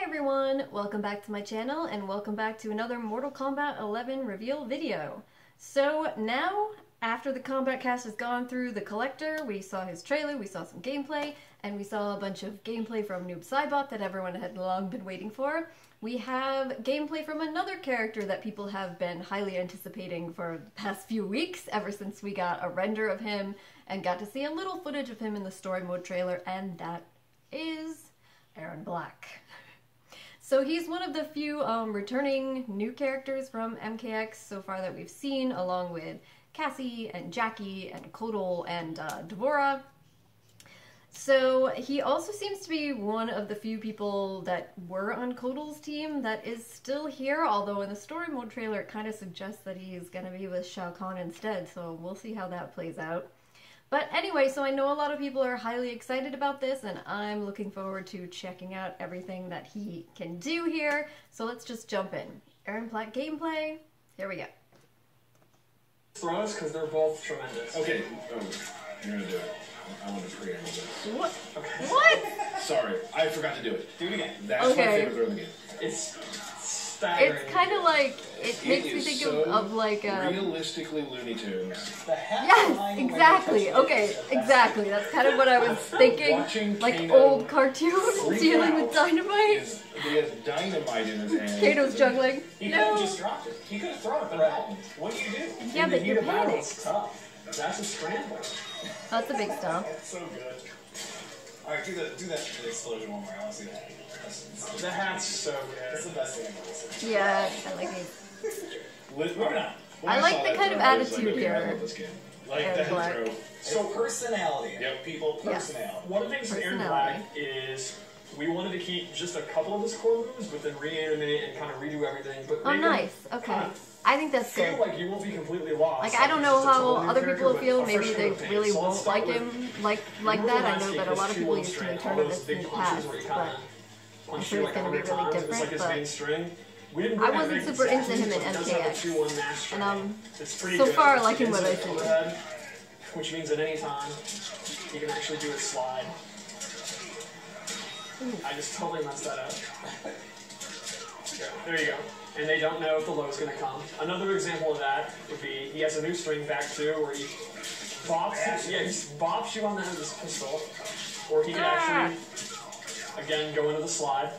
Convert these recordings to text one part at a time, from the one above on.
everyone, welcome back to my channel and welcome back to another Mortal Kombat 11 reveal video. So now, after the Kombat cast has gone through the collector, we saw his trailer, we saw some gameplay, and we saw a bunch of gameplay from Noob Saibot that everyone had long been waiting for. We have gameplay from another character that people have been highly anticipating for the past few weeks, ever since we got a render of him and got to see a little footage of him in the story mode trailer, and that is Erron Black. So he's one of the few returning new characters from MKX so far that we've seen, along with Cassie and Jackie and Kodal and Devora. So he also seems to be one of the few people that were on Kodal's team that is still here, although in the story mode trailer it kind of suggests that he's going to be with Shao Kahn instead, so we'll see how that plays out. But anyway, so I know a lot of people are highly excited about this, and I'm looking forward to checking out everything that he can do here. So let's just jump in. Erron Black gameplay, here we go. Throws, because they're both tremendous. Okay, you're gonna do it. I want to preamble this. What? Okay. What? Sorry, I forgot to do it. Do it again. That's my favorite throw in the game. It's staggering. It's kind of like, it makes me think of like a... realistically Looney Tunes. Yes, exactly. Okay, exactly. That's kind of what I was thinking. Like Kano old cartoons dealing with dynamite. He has dynamite in his hand. Kano's juggling. He could have just dropped it. He could have thrown it, but what do you do? Yeah, but you're panicked. It's tough. That's a scramble. That's a big stuff. It's so good. Alright, do that explosion one more. I want to see that. The hat's so good. It's the best thing I've ever seen. Yeah, I like it. Moving on. I like the kind of attitude I here. love this game. Like Erron that Black. throw. So personality. Yep. People, personality. One of the things with Erron Black is we wanted to keep just a couple of his core moves, but then reanimate and kind of redo everything. But Oh, nice. Okay. I think that's good. Feel like you won't be completely lost. Like, I don't know how totally other people character, feel. but a Maybe fresh they coat of really paint. So let's won't start like with- him like that. I know that a lot of people used to in tournaments in the past, but I'm sure it's going to be really different. But I wasn't super into him in MKX, and I'm so far liking what I see. Which means at any time, you can actually do a slide. I just totally messed that up. There you go. And they don't know if the low is going to come. Another example of that would be he has a new string back too, where he bops, he bops you on the end of his pistol, or he can actually, again, go into the slide.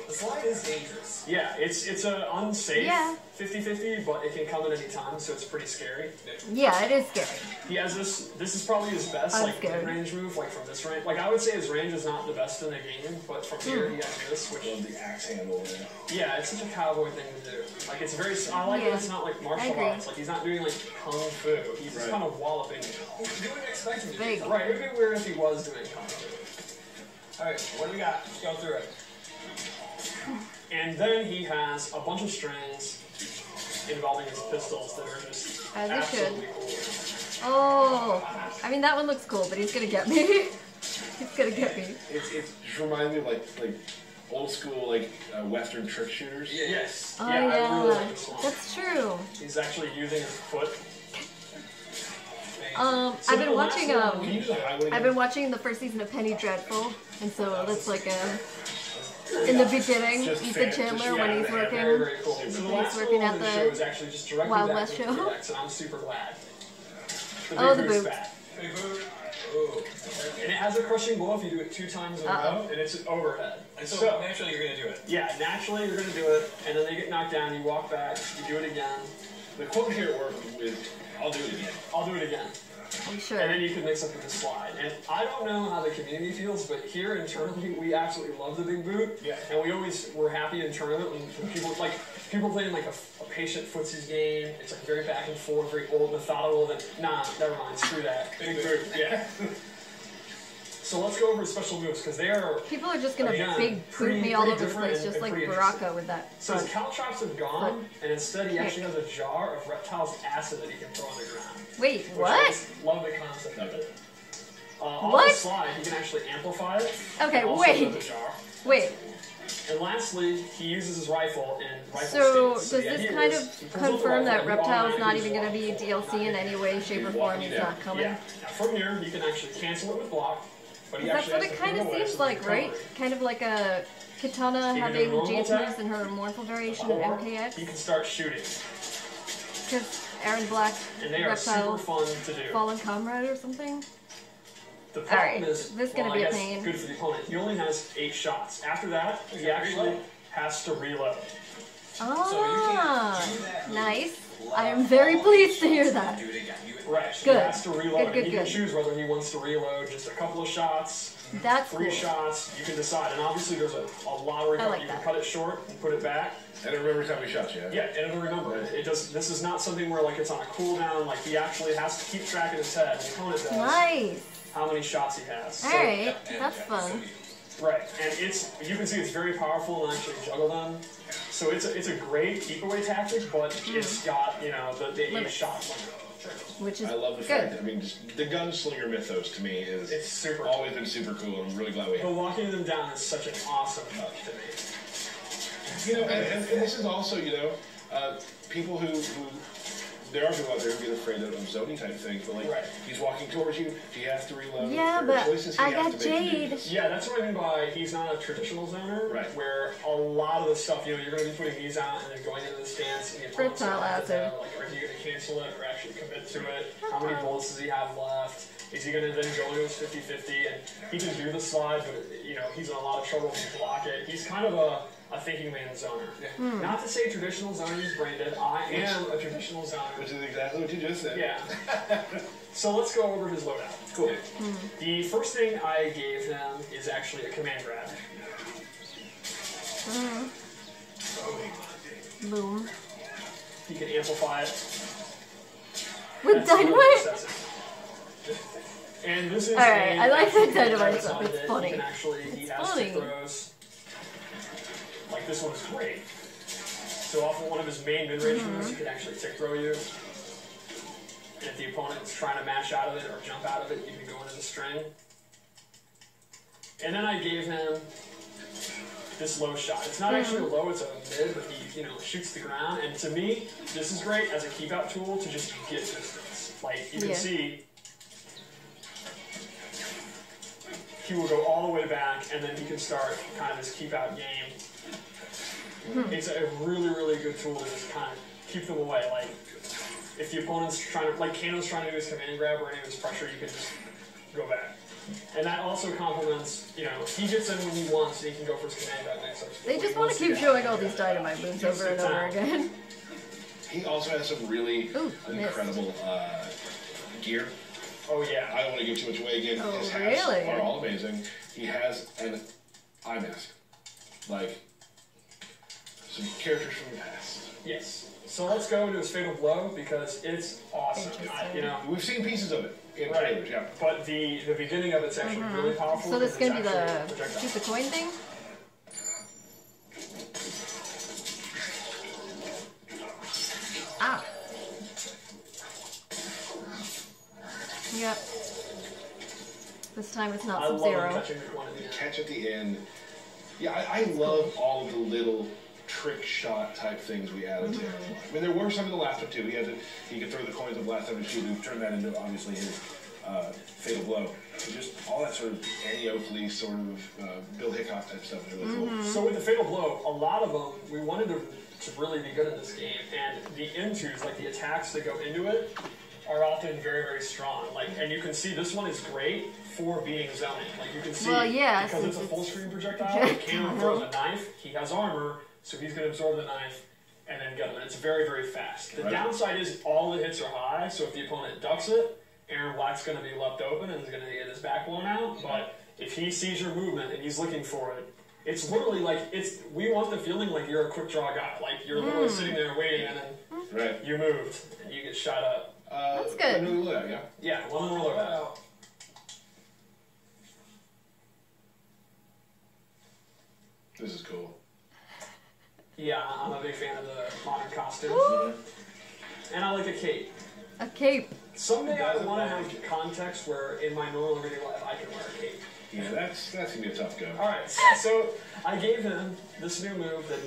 The slide is dangerous. Yeah, it's a unsafe 50-50, but it can come at any time, so it's pretty scary. Yeah, it is scary. He has this is probably his best, like, range move, like, from this range. Like, I would say his range is not the best in the game, but from here he has this, which Love the axe handle. yeah, it's such a cowboy thing to do. Like, it's very, I like that it's not like martial arts. Like, he's not doing, like, kung fu. He's just kind of walloping. You wouldn't expect him to do that. Right, it would be weird if he was doing kung fu. Alright, what do we got? Let's go through it. And then he has a bunch of strings involving his pistols that are just absolutely cool. Oh, I mean, that one looks cool, but he's gonna get me. He's gonna get me. It just reminds me of like old school Western trick shooters. Yes. Oh yeah, yeah, I really like this one. that's true. He's actually using his foot. I've been watching the first season of Penny Dreadful, and so that's like in the beginning, Ethan Chandler when he's working, very cool. So the last working one at of the show is actually just directly Wild back West to show. X, and I'm super glad. The boot. Big boot. Ooh. And it has a crushing blow if you do it 2 times in a row, and it's overhead. And so naturally you're going to do it. Yeah, naturally you're going to do it, and then they get knocked down, you walk back, you do it again. The quote here worked with, I'll do it again. I'll do it again. I'm sure. And then you can mix up with the slide. And I don't know how the community feels, but here internally we absolutely love the big boot. Yeah. And we're happy in tournament when people playing like a patient footsies game. It's like very back and forth, very old, methodical. Then never mind, screw that. Big boot. Yeah. So let's go over special moves because they are. People are just gonna big boot me all over the place, just like Baraka with that. So his caltrops have gone, and instead he actually has a jar of reptile's acid that he can throw on the ground. Wait, what? Love the concept of it. On What? the slide, he can actually amplify it. Okay, wait. Wait. And lastly, he uses his rifle in rifle So stance. does this kind of confirm that Reptile's not even going to be DLC in any way, shape, or form? He's not coming? Yeah. Now from here, you can actually cancel it with block. But he That's actually what has it to kind of put away seems so like, he can right? cover it. Kind of like a Katana having Jephson in her mournful variation of or MKX. he can start shooting. Because Erron Black And they are super fun to do. Fallen Comrade or something. The problem is, this is gonna be a pain. Good for the opponent. He only has 8 shots. After that, he actually has to reload. Ah, nice. I am very pleased to hear that. Right. Good. He has to reload. Good. He can choose whether he wants to reload just a couple of shots. That's 3 cool. shots. You can decide. And obviously, there's a lot of recovery. You can cut it short and put it back. And it remembers how many shots you have. Yeah, and it'll remember it. It does. This is not something where like it's on a cooldown. Like he actually has to keep track in his head. The opponent does. Nice. How many shots he has. All right, that's fun. Right, and you can see it's very powerful and actually juggle them. So it's a great keep away tactic, but it's got the 8 shot limit. Which is I love the good. fact. I mean, just the gunslinger mythos to me is It's super always been super cool. I'm really glad we The have. locking them down is such an awesome touch to me. You know, and this is also people who there are people out there who get afraid of zoning type things, but like he's walking towards you, he has to reload. Yeah, there but are choices he I has got to make to do Jade. this. Yeah, that's what I mean by he's not a traditional zoner. Right. Where a lot of the stuff, you're going to be putting these out and then going into the stance. And Fertile hazard. Like, are you going to cancel it or actually commit to it? How many bullets does he have left? Is he going to then go to his 50-50? And he can do the slide, but he's in a lot of trouble if you block it. He's kind of a thinking man zoner. Yeah. Not to say traditional zoner is brain dead. I am a traditional zoner. Which is exactly what you just said. Yeah. So let's go over his loadout. Cool. The first thing I gave him is actually a command grab. Boom. He can amplify it. With dynamite? And this is Alright, I like that dynamite that stuff. It's funny. He can actually, he has funny. stick throws. Like this one's great. So off of one of his main mid-range moves, he can actually tick throw you. And if the opponent is trying to mash out of it or jump out of it, you can go into the string. And then I gave him this low shot. It's not actually a low, it's a mid, but he shoots the ground. And to me, this is great as a keep out tool to just get distance. Like you can see, he will go all the way back, and then he can start kind of this keep out game. It's a really, really good tool to just kind of keep them away. Like, if the opponent's trying to, like Kano's trying to do his command grab or any of his pressure, you can just go back. And that also complements, he gets in when he wants, and he can go for his command grab next time. They just want to keep showing all these dynamite moves over and over again. He also has some really incredible gear. Oh yeah. I don't want to give too much away again. Oh, His hats really? are all amazing. He has an eye mask. Like, some characters from the past. Yes. So let's go into his Fatal Blow because it's awesome. We've seen pieces of it in trailers, yeah. But the beginning of it's actually really powerful. So this is going to be the projectile. shoot the coin thing? Ah. Yep. This time it's not Sub-Zero. The catch at the end. Yeah, I love all of the little trick shot type things we added to him. I mean, there were some in the last one too. He could throw the coins of last time and shoot and turn that into obviously his Fatal Blow. So just all that sort of Annie Oakley sort of Bill Hickok type stuff is really cool. So with the Fatal Blow, a lot of them we wanted to really be good in this game, and the intos, like the attacks that go into it, are often very, very strong. Like, and you can see this one is great for being zoning. Like you can see, because it's a full screen projectile. Kano throws a knife. He has armor, so he's going to absorb the knife and then get him. And it's very, very fast. The downside is all the hits are high, so if the opponent ducks it, Erron Black's going to be left open and is going to get his back blown out. But if he sees your movement and he's looking for it, it's literally like we want the feeling like you're a quick draw guy. Like you're literally sitting there waiting and then you moved and you get shot up. That's good. Yeah, one more loadout. This is cool. Yeah, I'm a big fan of the modern costumes. And I like a cape. A cape. Someday I want to have context where in my normal everyday life I can wear a cape. Yeah, that's going to be a tough go. Alright, so I gave him this new move, the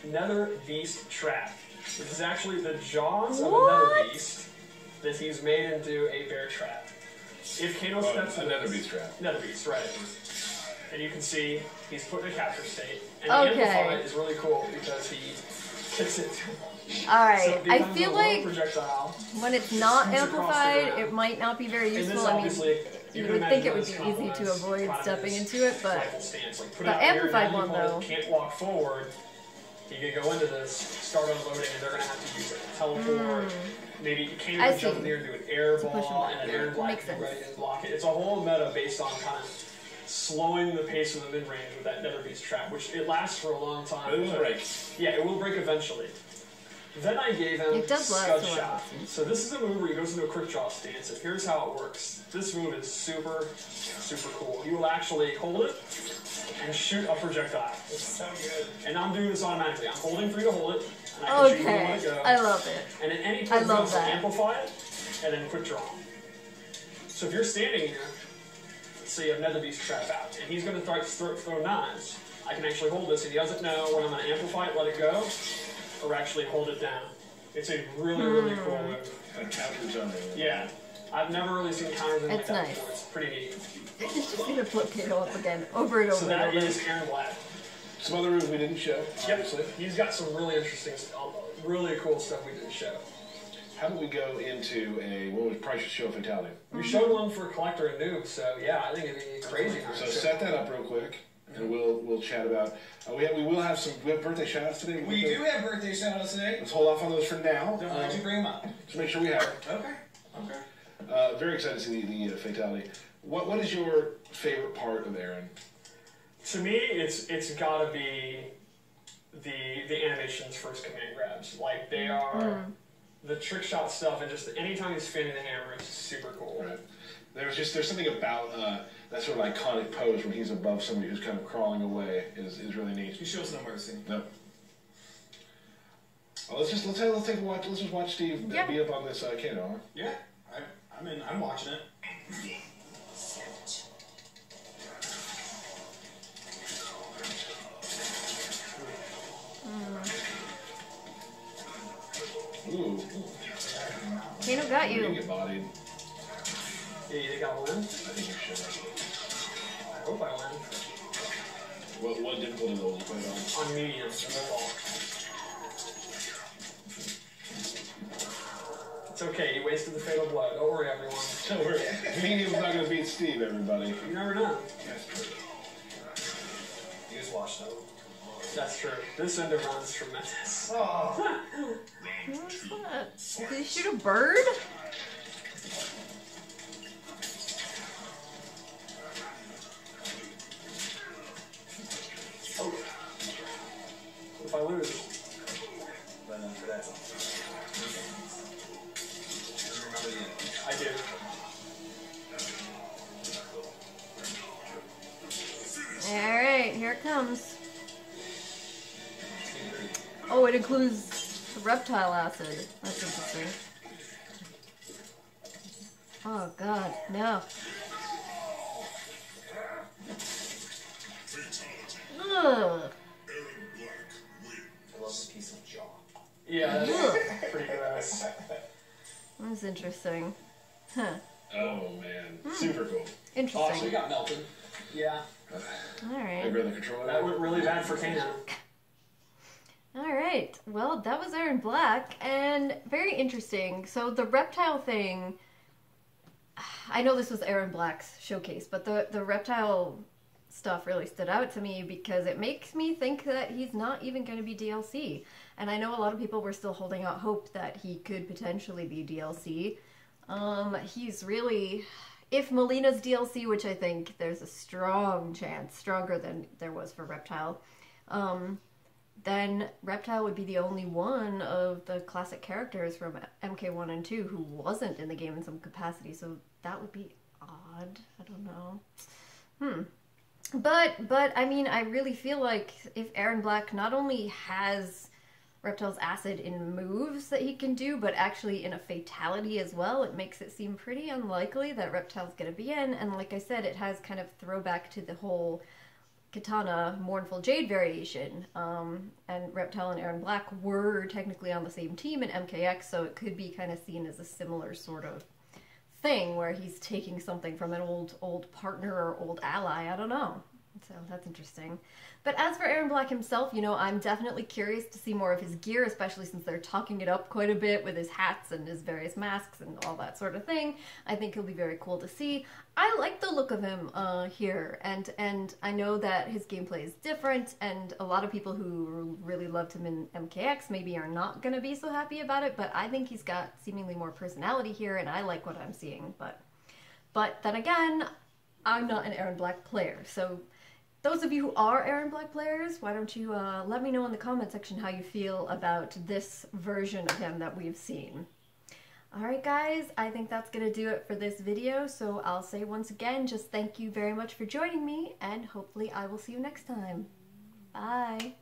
Nether Beast Trap. This is actually the jaws of a Nether Beast that he's made into a bear trap. If Kano steps in a Nether Beast trap. Nether Beast, right. And you can see he's put in a capture state. And the Amplify is really cool because he kicks it. Alright, So I feel like projectile, when it's not amplified, it might not be very useful. I mean, you would think it would be easy to avoid stepping into it, but the amplified one, though... Can't walk forward. You can go into this, start unloading, and they're going to have to use it. Teleport. Maybe you can't even jump in there and do an air ball, and an air black be ready and block it. It's a whole meta based on kind of slowing the pace of the mid-range with that Nether Beast trap, which it lasts for a long time. But it will break. Yeah, it will break eventually. Then I gave him Scud Shot. So this is a move where he goes into a quick draw stance, and here's how it works. This move is super, super cool. You will actually hold it and shoot a projectile. It's so good. And I'm doing this automatically. I'm holding for you to hold it, and I can shoot where you want to go. I love it. And at any point, you also amplify it, and then quick draw. So if you're standing here, so you have Nether Beast trap out, and he's going to throw knives. I can actually hold this, and he doesn't know when I'm going to amplify it, let it go, or actually hold it down. It's a really, really cool move. A counter zone. Yeah. I've never really seen counters like that nice. before. It's pretty neat. Just see the flip KO up again, over and over. So that is Erron Black. Some other moves we didn't show, obviously. He's got some really interesting, really cool stuff we didn't show. How about we go into what we probably should show a fatality? We showed one for Collector and Noob, so yeah, I think it'd be crazy. So set that up real quick, and we'll chat about. We will have some birthday shout-outs today. We do have birthday shout-outs today. Let's hold off on those for now. Don't mind you bring them up. Just make sure we have it. Okay. Very excited to see the fatality. What is your favorite part of Erron? To me, it's got to be the animation's first command grabs. Like they are the trick shot stuff, and just anytime he's spinning the hammer, it's super cool. Right. There's something about that sort of iconic pose when he's above somebody who's kind of crawling away is really neat. He shows no mercy. No. Well, let's just watch Steve beat up on this Kano. Yeah, I'm watching it. Ooh. Kano got you. You get bodied. Yeah, you think I'll win? I think you should. I hope I win. What difficulty level did you put it on? On medium. It's okay, you wasted the fatal blow. Don't worry, everyone. Don't worry. Medium's not going to beat Steve, everybody. You never know. That's true. You just watched it. That's true. This end of run is tremendous. Oh. What's that? Did he shoot a bird? Oh. What if I lose? But for that, I do. Alright, here it comes. Oh, it includes the reptile acid. That's interesting. Oh god, no. Ugh. I love this piece of jaw. Yeah, that's pretty gross. That's interesting. Huh. Oh, man. Super cool. Interesting. Awesome. We got melted. Yeah. Alright. I'd rather control That went really bad for Kano. Alright, well, that was Erron Black, and very interesting. So the reptile thing, I know this was Erron Black's showcase, but the reptile stuff really stood out to me because it makes me think that he's not even going to be DLC. And I know a lot of people were still holding out hope that he could potentially be DLC. He's really... If Melina's DLC, which I think there's a strong chance, stronger than there was for Reptile, then Reptile would be the only one of the classic characters from MK1 and 2 who wasn't in the game in some capacity, so that would be odd. I don't know. But I mean, I really feel like if Erron Black not only has Reptile's acid in moves that he can do, but actually in a fatality as well, it makes it seem pretty unlikely that Reptile's gonna be in, and like I said, it has kind of throwback to the whole Katana Mournful Jade variation, and Reptile and Erron Black were technically on the same team in MKX, so it could be kind of seen as a similar sort of thing, where he's taking something from an old partner or old ally, I don't know. So that's interesting. But as for Erron Black himself, you know, I'm definitely curious to see more of his gear, especially since they're talking it up quite a bit with his hats and his various masks and all that sort of thing. I think he'll be very cool to see. I like the look of him here, and I know that his gameplay is different, and a lot of people who really loved him in MKX maybe are not going to be so happy about it, but I think he's got seemingly more personality here, and I like what I'm seeing. But then again, I'm not an Erron Black player, so those of you who are Erron Black players, why don't you let me know in the comment section how you feel about this version of him that we've seen. Alright guys, I think that's going to do it for this video, so I'll say once again, just thank you very much for joining me, and hopefully I will see you next time. Bye!